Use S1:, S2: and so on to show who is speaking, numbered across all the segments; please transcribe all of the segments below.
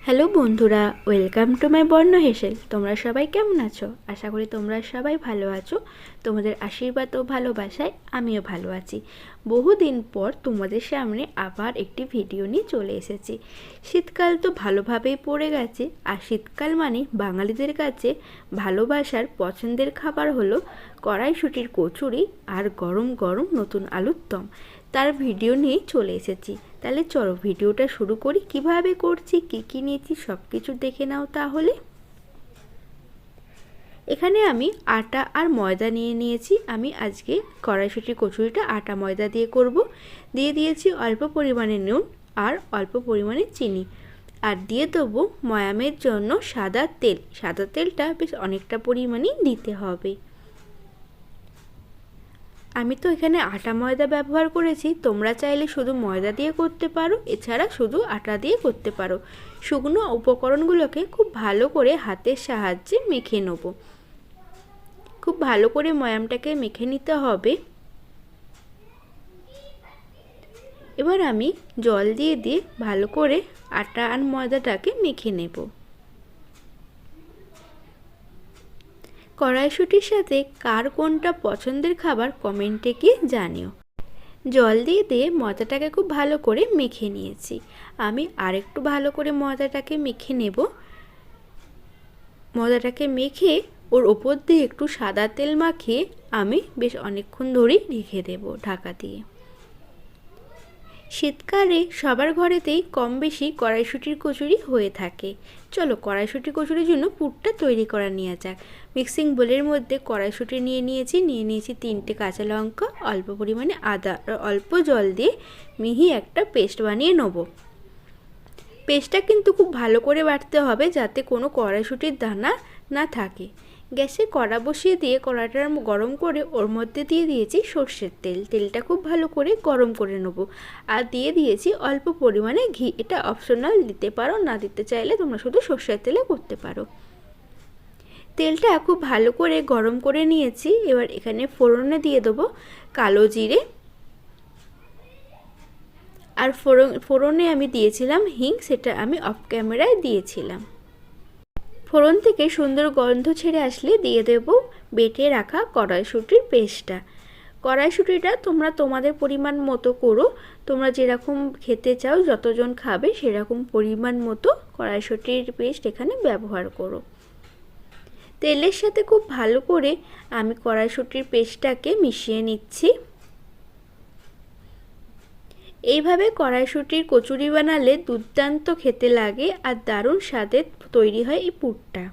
S1: Hello বন্ধুরা, welcome to my বর্ণ হেসেল। তোমরা সবাই কেমন আছো? আশা করি তোমরা সবাই ভালো আছো। তোমাদের আশীর্বাদ ও ভালোবাসায় আমিও ভালো আছি। বহুদিন পর তোমাদের সামনে আবার একটি ভিডিও নিয়ে চলে এসেছি। শীতকাল তো ভালোভাবেই পড়ে গেছে, আর শীতকাল মানে বাঙালিদের কাছে ভালোবাসার পছন্দের খাবার হলো কড়াইশুঁটির কচুরি আর গরম গরম নতুন আলুর দম। তার ভিডিও নিয়েই চলে এসেছি। তাহলে চলো ভিডিওটা শুরু করি। কিভাবে করছি, কী নিয়েছি সব কিছু দেখে নাও তাহলে। এখানে আমি আটা আর ময়দা নিয়ে নিয়েছি। আমি আজকে কড়াইশুঁটির কচুরিটা আটা ময়দা দিয়ে করব। দিয়ে দিয়েছি অল্প পরিমাণে নুন আর অল্প পরিমাণে চিনি, আর দিয়ে দেবো ময়ামের জন্য সাদা তেল। সাদা তেলটা বেশ অনেকটা পরিমাণেই দিতে হবে। আমি তো এখানে আটা ময়দা ব্যবহার করেছি, তোমরা চাইলে শুধু ময়দা দিয়ে করতে পারো, এছাড়া শুধু আটা দিয়ে করতে পারো। শুকনো উপকরণগুলোকে খুব ভালো করে হাতের সাহায্যে মেখে নেব। খুব ভালো করে ময়ামটাকে মেখে নিতে হবে। এবার আমি জল দিয়ে দিয়ে ভালো করে আটা আর ময়দাটাকে মেখে নেব। কড়াইশুঁটির সাথে কার কোনটা পছন্দের খাবার কমেন্টে গিয়ে জানিও। জল দিয়ে দিয়ে ময়দাটাকে খুব ভালো করে মেখে নিয়েছি। আমি আরেকটু ভালো করে ময়দাটাকে মেখে নেব। ময়দাটাকে মেখে ওর ওপর দিয়ে একটু সাদা তেল মাখিয়ে আমি বেশ অনেকক্ষণ ধরেই রেখে দেব ঢাকা দিয়ে। শীতকালে সবার ঘরেতেই কম বেশি কড়াইশুঁটির কচুরি হয়ে থাকে। চলো কড়াইশুঁটির কচুরির জন্য পুরটা তৈরি করা নেওয়া যাক। মিক্সিং বোলের মধ্যে কড়াইশুঁটি নিয়ে নিয়েছি 3টে কাঁচা লঙ্কা, অল্প পরিমাণে আদা আর অল্প জল দিয়ে মিহি একটা পেস্ট বানিয়ে নেব। পেস্টটা কিন্তু খুব ভালো করে বাটতে হবে, যাতে কোনো কড়াইশুঁটির দানা না থাকে। গ্যাসে কড়া বসিয়ে দিয়ে কড়াটা গরম করে ওর মধ্যে দিয়ে দিয়েছি সর্ষের তেল। তেলটা খুব ভালো করে গরম করে নেব। আর দিয়ে দিয়েছি অল্প পরিমাণে ঘি। এটা অপশনাল, দিতে পারো, না দিতে চাইলে তোমরা শুধু সর্ষের তেলে করতে পারো। তেলটা খুব ভালো করে গরম করে নিয়েছি। এবার এখানে ফোড়নে দিয়ে দেবো কালো জিরে, আর ফোড়নে আমি দিয়েছিলাম হিং, সেটা আমি অফ ক্যামেরায় দিয়েছিলাম। ফোড়ন থেকে সুন্দর গন্ধ ছেড়ে আসলে দিয়ে দেব বেটে রাখা কড়াইশুঁটির পেস্টটা। কড়াইশুঁটিটা তোমরা তোমাদের পরিমাণ মতো করো। তোমরা যেরকম খেতে চাও, যতজন খাবে সেরকম পরিমাণ মতো কড়াইশুঁটির পেস্ট এখানে ব্যবহার করো। তেলের সাথে খুব ভালো করে আমি কড়াইশুঁটির পেস্টটাকে মিশিয়ে নিচ্ছি। এইভাবে কড়াইশুঁটির কচুরি বানালে দুর্দান্ত খেতে লাগে আর দারুণ স্বাদের তৈরি হয় এই পুরটা।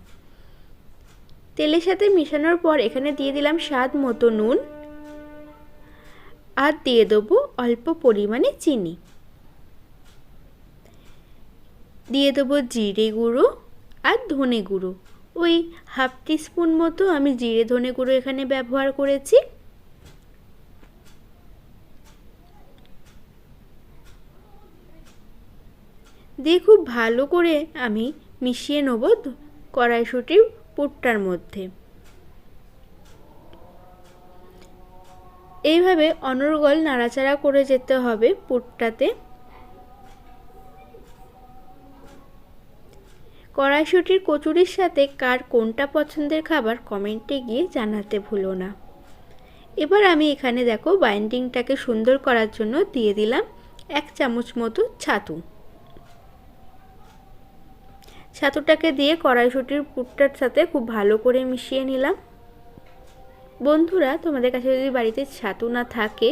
S1: তেলের সাথে মেশানোর পর এখানে দিয়ে দিলাম স্বাদ মতো নুন, আর দিয়ে দেবো অল্প পরিমাণে চিনি। দিয়ে দেবো জিরে গুঁড়ো আর ধনে গুঁড়ো। ওই হাফ টিস্পুন মতো আমি জিরে ধনে গুঁড়ো এখানে ব্যবহার করেছি। দিয়ে খুব ভালো করে আমি মিশিয়ে নেব কড়াইশুঁটির পুরটার মধ্যে। এইভাবে অনর্গল নাড়াচাড়া করে যেতে হবে পুরটাতে। কড়াইশুঁটির কচুরির সাথে কার কোনটা পছন্দের খাবার কমেন্টে গিয়ে জানাতে ভুলো না। এবার আমি এখানে দেখো বাইন্ডিংটাকে সুন্দর করার জন্য দিয়ে দিলাম 1 চামচ মতো ছাতু। ছাতুটাকে দিয়ে কড়াইশুঁটির পুরটার সাথে খুব ভালো করে মিশিয়ে নিলাম। বন্ধুরা, তোমাদের কাছে যদি বাড়িতে ছাতু না থাকে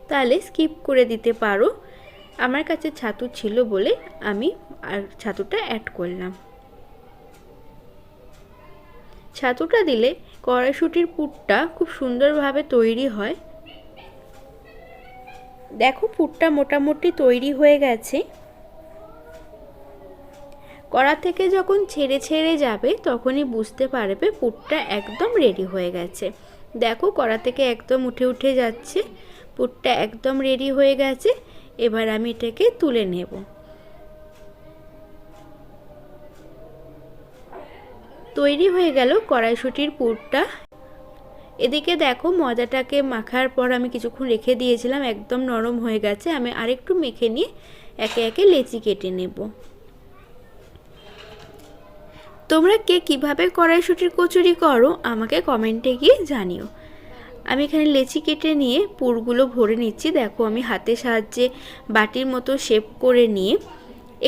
S1: তাহলে স্কিপ করে দিতে পারো। আমার কাছে ছাতু ছিল বলে আমি আর ছাতুটা অ্যাড করলাম। ছাতুটা দিলে কড়াইশুঁটির পুরটা খুব সুন্দরভাবে তৈরি হয়। দেখো পুরটা মোটামুটি তৈরি হয়ে গেছে। কড়া থেকে যখন ছেড়ে ছেড়ে যাবে তখনই বুঝতে পারবে পুরটা একদম রেডি হয়ে গেছে। দেখো কড়া থেকে একদম উঠে উঠে যাচ্ছে, পুরটা একদম রেডি হয়ে গেছে। এবার আমি এটাকে তুলে নেব। তৈরি হয়ে গেল কড়াইশুঁটির পুরটা। এদিকে দেখো ময়দাটাকে মাখার পর আমি কিছুক্ষণ রেখে দিয়েছিলাম, একদম নরম হয়ে গেছে। আমি আরেকটু মেখে নিয়ে একে একে লেচি কেটে নেব। তোমরা কে কীভাবে কড়াইশুঁটির কচুরি করো আমাকে কমেন্টে গিয়ে জানিও। আমি এখানে লেচি কেটে নিয়ে পুরগুলো ভরে নিচ্ছি। দেখো আমি হাতের সাহায্যে বাটির মতো শেপ করে নিয়ে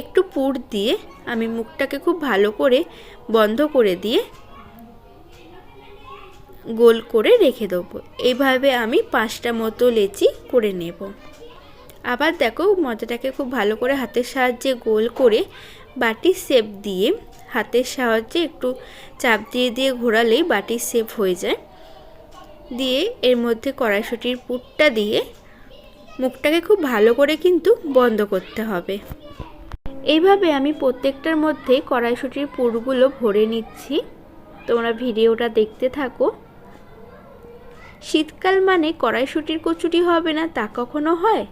S1: একটু পুর দিয়ে আমি মুখটাকে খুব ভালো করে বন্ধ করে দিয়ে গোল করে রেখে দেবো। এইভাবে আমি 5টা মতো লেচি করে নেব। আবার দেখো মজাটাকে খুব ভালো করে হাতের সাহায্যে গোল করে বাটির শেপ দিয়ে হাতের সাহায্যে একটু চাপ দিয়ে দিয়ে ঘোরালেই বাটির শেপ হয়ে যায়। দিয়ে এর মধ্যে কড়াইশুঁটির পুরটা দিয়ে মুখটাকে খুব ভালো করে কিন্তু বন্ধ করতে হবে। এইভাবে আমি প্রত্যেকটার মধ্যে কড়াইশুঁটির পুরগুলো ভরে নিচ্ছি। তোমরা ভিডিওটা দেখতে থাকো। শীতকাল মানে কড়াইশুঁটির কচুরি হবে না তা কখনো হয়?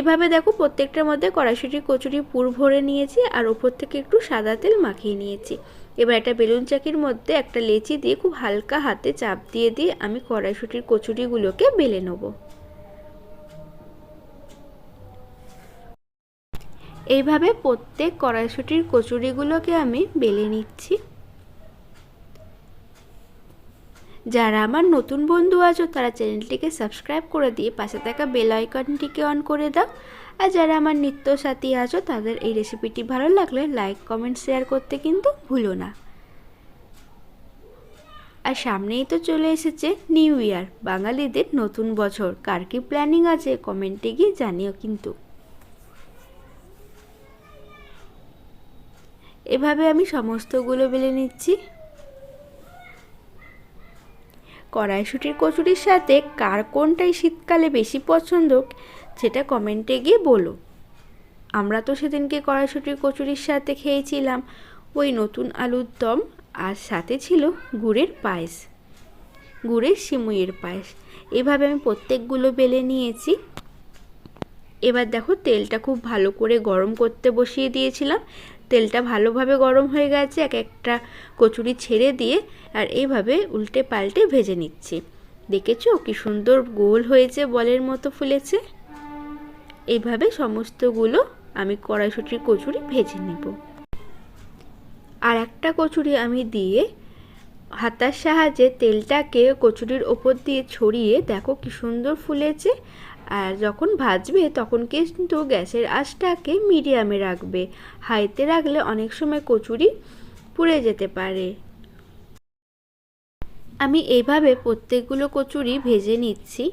S1: এভাবে দেখো প্রত্যেকটার মধ্যে কড়াইশুঁটির কচুরি পুর ভরে নিয়েছি আর ওপর থেকে একটু সাদা তেল মাখিয়ে নিয়েছি। এবার একটা বেলুন চাকির মধ্যে একটা লেচি দিয়ে খুব হালকা হাতে চাপ দিয়ে দিয়ে আমি কড়াইশুঁটির কচুরিগুলোকে বেলে নেব। এইভাবে প্রত্যেক কড়াইশুঁটির কচুরিগুলোকে আমি বেলে নিচ্ছি। যারা আমার নতুন বন্ধু আছো তারা চ্যানেলটিকে সাবস্ক্রাইব করে দিয়ে পাশে থাকা বেল আইকনটিকে অন করে দাও। আর যারা আমার নিত্য সাথী আছো তাদের এই রেসিপিটি ভালো লাগলে লাইক কমেন্ট শেয়ার করতে কিন্তু ভুলো না। আর সামনেই তো চলে এসেছে নিউ ইয়ার, বাঙালিদের নতুন বছর। কার কি প্ল্যানিং আছে কমেন্টে গিয়ে জানিও কিন্তু। এভাবে আমি সমস্তগুলো বেলে নিচ্ছি। কড়াইশুঁটির কচুরির সাথে কার কোনটাই শীতকালে বেশি পছন্দ সেটা কমেন্টে গিয়ে বলো। আমরা তো সেদিনকে কড়াইশুঁটির কচুরির সাথে খেয়েছিলাম ওই নতুন আলুর দম, আর সাথে ছিল গুড়ের পায়েস, গুড়ের সিমুইয়ের পায়েস। এভাবে আমি প্রত্যেকগুলো বেলে নিয়েছি। এবার দেখো তেলটা খুব ভালো করে গরম করতে বসিয়ে দিয়েছিলাম। তেলটা ভালোভাবে গরম হয়ে গেছে। এক একটা কচুরি ছেড়ে দিয়ে আর এইভাবে উল্টে পাল্টে ভেজে নিচ্ছি। দেখেছো কি সুন্দর গোল হয়েছে, বলের মতো ফুলেছে। এইভাবে সমস্তগুলো আমি কড়াইশুঁটির কচুরি ভেজে নেব। আর একটা কচুরি আমি দিয়ে হাতার সাহায্যে তেলটাকে কচুরির ওপর দিয়ে ছড়িয়ে দেখো কি সুন্দর ফুলেছে। আর যখন ভাজবে তখন কিন্তু গ্যাসের আঁচটাকে মিডিয়ামে রাখবে, হাইতে রাখলে অনেক সময় কচুরি পুড়ে যেতে পারে। আমি এইভাবে প্রত্যেকগুলো কচুরি ভেজে নিচ্ছি।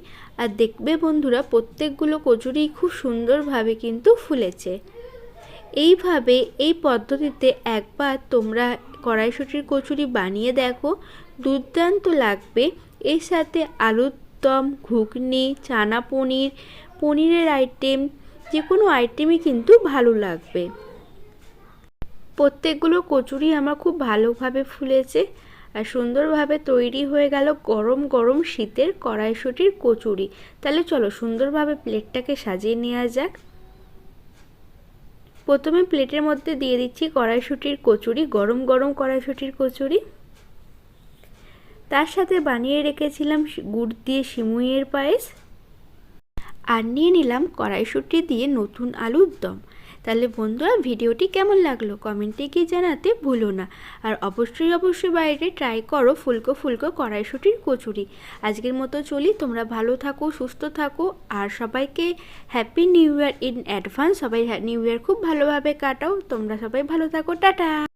S1: আর দেখবে বন্ধুরা প্রত্যেকগুলো কচুরি খুব সুন্দরভাবে কিন্তু ফুলেছে। এইভাবে এই পদ্ধতিতে একবার তোমরা কড়াইশুঁটির কচুরি বানিয়ে দেখো, দুর্দান্ত লাগবে। এর সাথে আলুর দম, ঘুগনি, চানা পনির, পনিরের আইটেম, যে কোনো আইটেমই কিন্তু ভালো লাগবে। প্রত্যেকগুলো কচুরি আমার খুব ভালোভাবে ফুলেছে আর সুন্দরভাবে তৈরি হয়ে গেল গরম গরম শীতের কড়াইশুঁটির কচুরি। তাহলে চলো সুন্দরভাবে প্লেটটাকে সাজিয়ে নেওয়া যাক। প্রথমে প্লেটের মধ্যে দিয়ে দিচ্ছি কড়াইশুঁটির কচুরি, গরম গরম কড়াইশুঁটির কচুরি। তার সাথে বানিয়ে রেখেছিলাম গুড় দিয়ে সিমুইয়ের পায়েস, আর নিয়ে নিলাম কড়াইশুঁটি দিয়ে নতুন আলুর দম। তাহলে বন্ধুরা ভিডিওটি কেমন লাগলো কমেন্টে গিয়ে জানাতে ভুলো না। আর অবশ্যই অবশ্যই বাইরে ট্রাই করো ফুলকো ফুলকো কড়াইশুঁটির কচুরি। আজকের মতো চলি, তোমরা ভালো থাকো, সুস্থ থাকো, আর সবাইকে happy new year in advance. সবাই নিউ ইয়ার খুব ভালোভাবে কাটাও। তোমরা সবাই ভালো থাকো, টাটা।